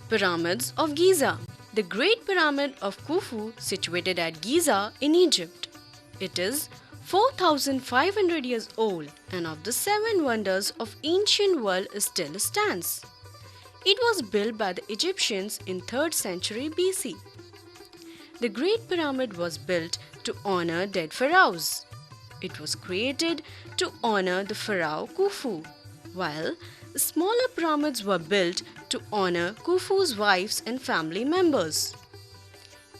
Pyramids of Giza. The Great Pyramid of Khufu, situated at Giza in Egypt. It is 4,500 years old and of the seven wonders of ancient world still stands. It was built by the Egyptians in 3rd century BC. The Great Pyramid was built to honor dead pharaohs. It was created to honor the pharaoh Khufu, while smaller pyramids were built to honor Khufu's wives and family members.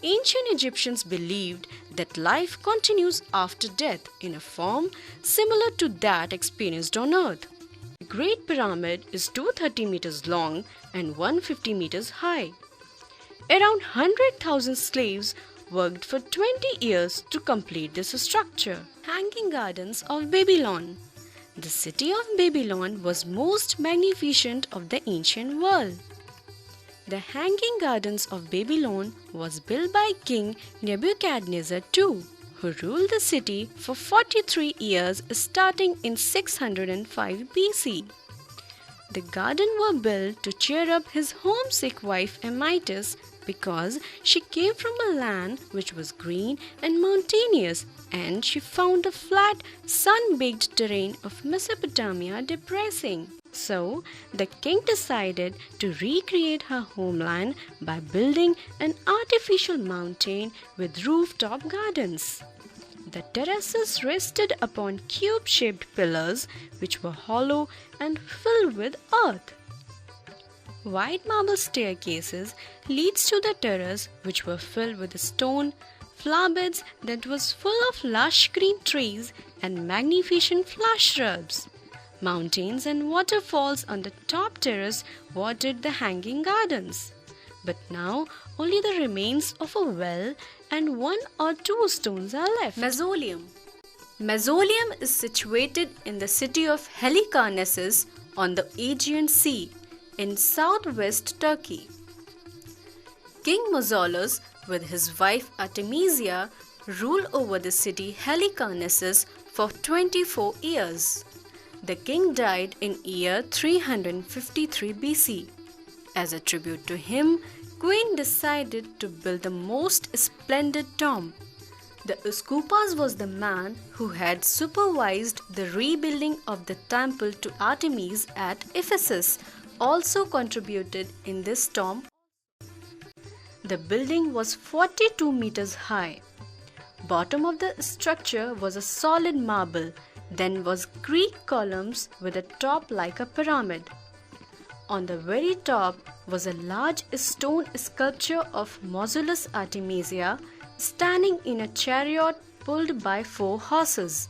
Ancient Egyptians believed that life continues after death in a form similar to that experienced on earth. The Great Pyramid is 230 meters long and 150 meters high. Around 100,000 slaves worked for 20 years to complete this structure. Hanging Gardens of Babylon. The city of Babylon was most magnificent of the ancient world. The Hanging Gardens of Babylon was built by King Nebuchadnezzar II, who ruled the city for 43 years starting in 605 BC. The gardens were built to cheer up his homesick wife Amytis because she came from a land which was green and mountainous, and she found the flat, sun-baked terrain of Mesopotamia depressing. So, the king decided to recreate her homeland by building an artificial mountain with rooftop gardens. The terraces rested upon cube-shaped pillars which were hollow and filled with earth. White marble staircases leads to the terrace which were filled with stone, flower beds that was full of lush green trees and magnificent flower shrubs. Mountains and waterfalls on the top terrace watered the Hanging Gardens. But now only the remains of a well and 1 or 2 stones are left. Mausoleum. Mausoleum is situated in the city of Halicarnassus on the Aegean Sea in southwest Turkey. King Mausolus with his wife Artemisia ruled over the city Halicarnassus for 24 years. The king died in year 353 BC. As a tribute to him, Queen decided to build the most splendid tomb. The Asclepius was the man who had supervised the rebuilding of the temple to Artemis at Ephesus, also contributed in this tomb. The building was 42 meters high. Bottom of the structure was a solid marble, then was Greek columns with a top like a pyramid. On the very top was a large stone sculpture of Mausolus Artemisia standing in a chariot pulled by 4 horses.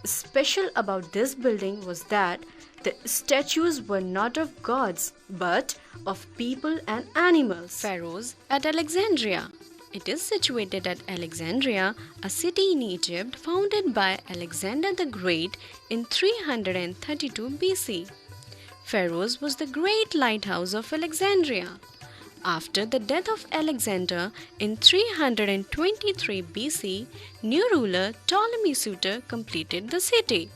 Special about this building was that the statues were not of gods but of people and animals. Pharaohs at Alexandria. It is situated at Alexandria, a city in Egypt founded by Alexander the Great in 332 BC. Pharos was the great lighthouse of Alexandria. After the death of Alexander in 323 BC, new ruler Ptolemy Soter completed the city.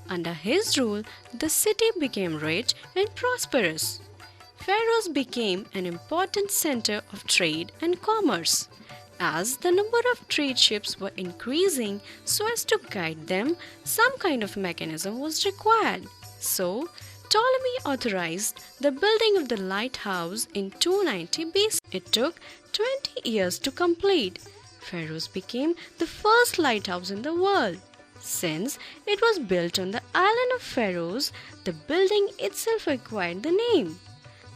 Under his rule, the city became rich and prosperous. Pharos became an important center of trade and commerce. As the number of trade ships were increasing so as to guide them, some kind of mechanism was required. So, Ptolemy authorized the building of the lighthouse in 290 BC. It took 20 years to complete. Pharos became the first lighthouse in the world. Since it was built on the island of Pharos, the building itself acquired the name.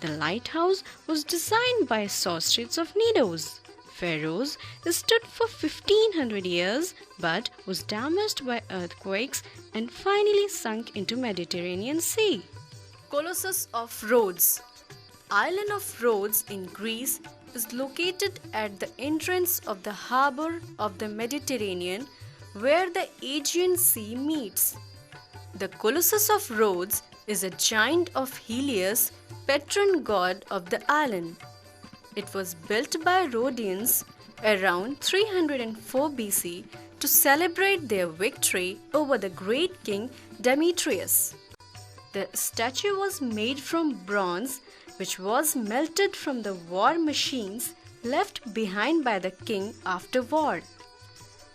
The lighthouse was designed by Sosistrates of Knidos. Pharos stood for 1500 years but was damaged by earthquakes and finally sunk into Mediterranean Sea. Colossus of Rhodes. Island of Rhodes in Greece is located at the entrance of the harbor of the Mediterranean where the Aegean Sea meets. The Colossus of Rhodes is a giant of Helios, patron god of the island. It was built by Rhodians around 304 BC to celebrate their victory over the great king Demetrius. The statue was made from bronze which was melted from the war machines left behind by the king after war.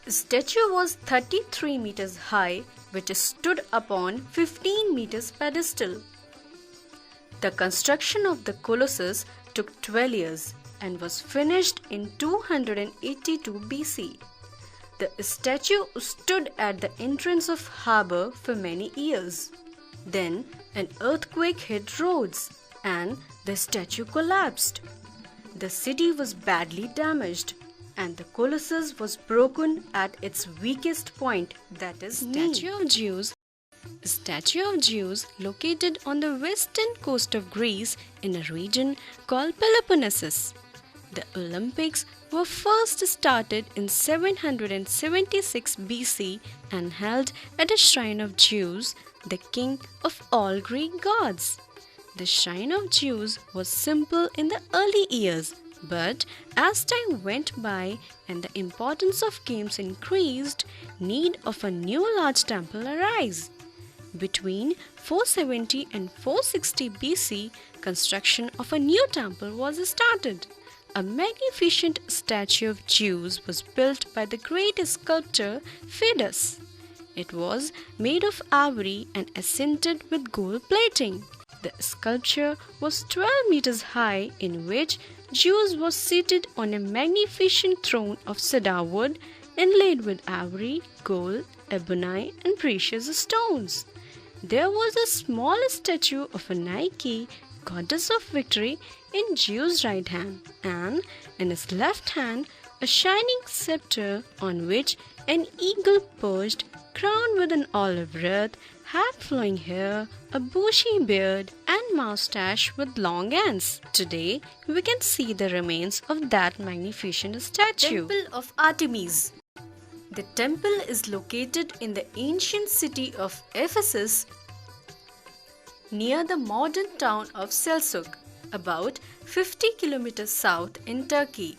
The statue was 33 meters high, which stood upon 15 meters pedestal. The construction of the Colossus took 12 years and was finished in 282 BC. The statue stood at the entrance of harbor for many years. Then an earthquake hit Rhodes and the statue collapsed. The city was badly damaged and the Colossus was broken at its weakest point, that is, Statue of Zeus. A statue of Zeus located on the western coast of Greece in a region called Peloponnesus. The Olympics were first started in 776 BC and held at a shrine of Zeus, the king of all Greek gods. The shrine of Zeus was simple in the early years, but as time went by and the importance of games increased, need of a new large temple arose. Between 470 and 460 BC, construction of a new temple was started. A magnificent statue of Zeus was built by the great sculptor Phidias. It was made of ivory and accented with gold plating. The sculpture was 12 meters high, in which Zeus was seated on a magnificent throne of cedar wood inlaid with ivory, gold, ebony, and precious stones. There was a small statue of a Nike, goddess of victory, in Zeus' right hand, and in his left hand a shining scepter on which an eagle perched, crowned with an olive wreath, had flowing hair, a bushy beard, and moustache with long ends. Today, we can see the remains of that magnificent statue. Temple of Artemis. The temple is located in the ancient city of Ephesus, near the modern town of Selçuk, about 50 kilometers south in Turkey.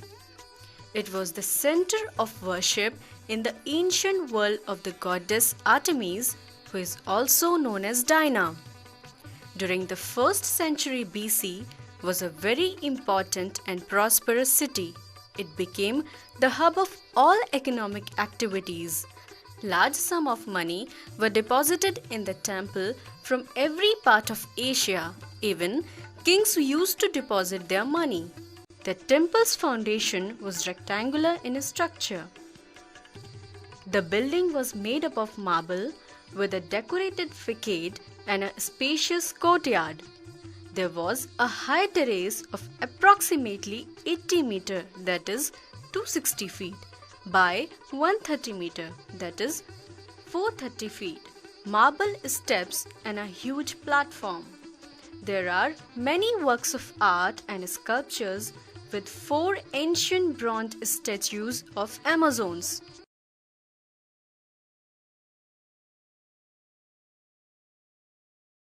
It was the center of worship in the ancient world of the goddess Artemis, who is also known as Diana. During the 1st century BC, was a very important and prosperous city. It became the hub of all economic activities. Large sums of money were deposited in the temple from every part of Asia. Even kings used to deposit their money. The temple's foundation was rectangular in structure. The building was made up of marble with a decorated facade and a spacious courtyard. There was a high terrace of approximately 80 meters, that is 260 feet, by 130 meters, that is 430 feet, marble steps and a huge platform. There are many works of art and sculptures with 4 ancient bronze statues of Amazons.